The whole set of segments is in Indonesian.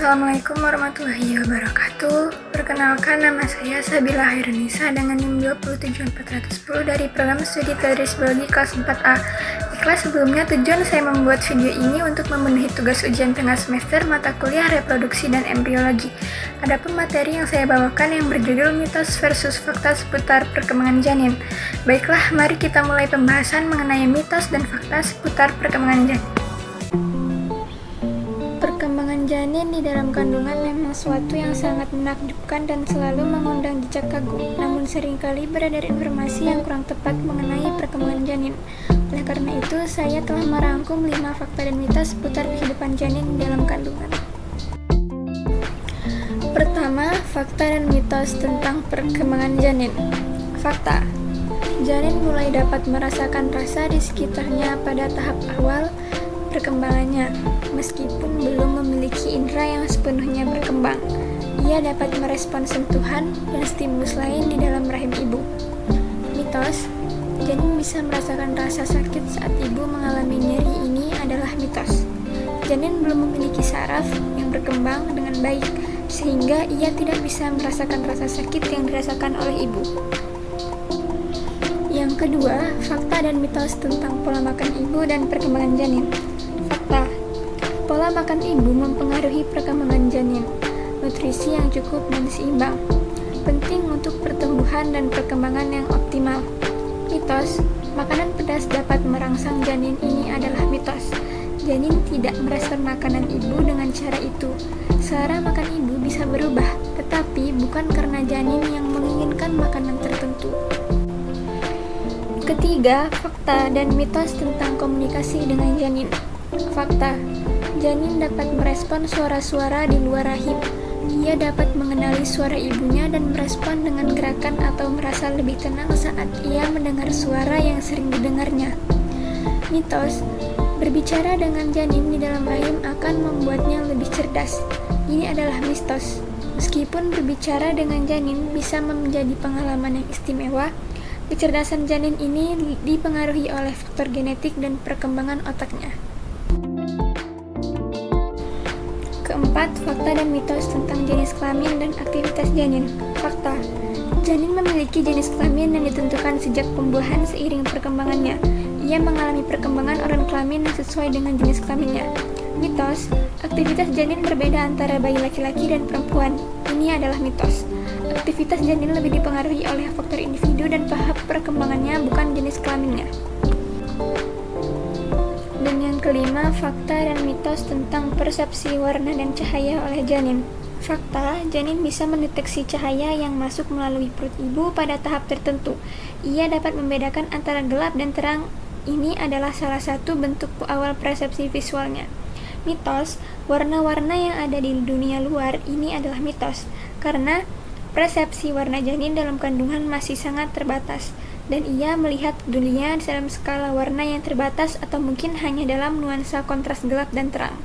Assalamualaikum warahmatullahi wabarakatuh. Perkenalkan, nama saya Sabila Hairunisa dengan NIM 27410 dari program studi Tadris Biologi kelas 4A. Di kelas sebelumnya, tujuan saya membuat video ini untuk memenuhi tugas ujian tengah semester mata kuliah reproduksi dan embriologi. Adapun materi yang saya bawakan yang berjudul mitos versus fakta seputar perkembangan janin. Baiklah, mari kita mulai pembahasan mengenai mitos dan fakta seputar perkembangan janin. Perkembangan janin di dalam kandungan memang suatu yang sangat menakjubkan dan selalu mengundang decak kagum. Namun seringkali beredar informasi yang kurang tepat mengenai perkembangan janin. Oleh karena itu, saya telah merangkum 5 fakta dan mitos seputar kehidupan janin di dalam kandungan. Pertama, fakta dan mitos tentang perkembangan janin. Fakta: janin mulai dapat merasakan rasa di sekitarnya pada tahap awal perkembangannya, meskipun belum memiliki indera yang sepenuhnya berkembang. Ia dapat merespon sentuhan dan stimulus lain di dalam rahim ibu. Mitos: janin bisa merasakan rasa sakit saat ibu mengalami nyeri. Ini adalah mitos. Janin belum memiliki saraf yang berkembang dengan baik, sehingga ia tidak bisa merasakan rasa sakit yang dirasakan oleh ibu. Yang kedua, fakta dan mitos tentang pola makan ibu dan perkembangan janin. Fakta: pola makan ibu mempengaruhi perkembangan janin. Nutrisi yang cukup dan seimbang penting untuk pertumbuhan dan perkembangan yang optimal. Mitos: makanan pedas dapat merangsang janin. Ini adalah mitos. Janin tidak merespon makanan ibu dengan cara itu. Selera makan ibu bisa berubah, tetapi bukan karena janin yang menginginkan makanan tertentu. Ketiga, fakta dan mitos tentang komunikasi dengan janin. Fakta: janin dapat merespon suara-suara di luar rahim. Ia dapat mengenali suara ibunya dan merespon dengan gerakan atau merasa lebih tenang saat ia mendengar suara yang sering didengarnya. Mitos: berbicara dengan janin di dalam rahim akan membuatnya lebih cerdas. Ini adalah mitos. Meskipun berbicara dengan janin bisa menjadi pengalaman yang istimewa, kecerdasan janin ini dipengaruhi oleh faktor genetik dan perkembangan otaknya. Keempat, fakta dan mitos tentang jenis kelamin dan aktivitas janin. Fakta: janin memiliki jenis kelamin yang ditentukan sejak pembuahan seiring perkembangannya. Ia mengalami perkembangan organ kelamin yang sesuai dengan jenis kelaminnya. Mitos: aktivitas janin berbeda antara bayi laki-laki dan perempuan. Ini adalah mitos. Aktivitas janin lebih dipengaruhi oleh faktor individu dan tahap perkembangannya, bukan jenis kelaminnya. Dan yang kelima, fakta dan mitos tentang persepsi warna dan cahaya oleh janin. Fakta: janin bisa mendeteksi cahaya yang masuk melalui perut ibu pada tahap tertentu. Ia dapat membedakan antara gelap dan terang. Ini adalah salah satu bentuk awal persepsi visualnya. Mitos: warna-warna yang ada di dunia luar. Ini adalah mitos, karena persepsi warna janin dalam kandungan masih sangat terbatas, dan ia melihat dunia dalam skala warna yang terbatas atau mungkin hanya dalam nuansa kontras gelap dan terang.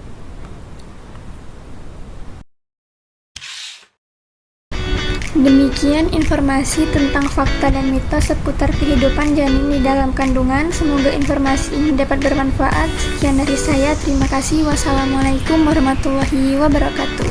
Demikian informasi tentang fakta dan mitos seputar kehidupan janin di dalam kandungan. Semoga informasi ini dapat bermanfaat. Sekian dari saya, terima kasih. Wassalamualaikum warahmatullahi wabarakatuh.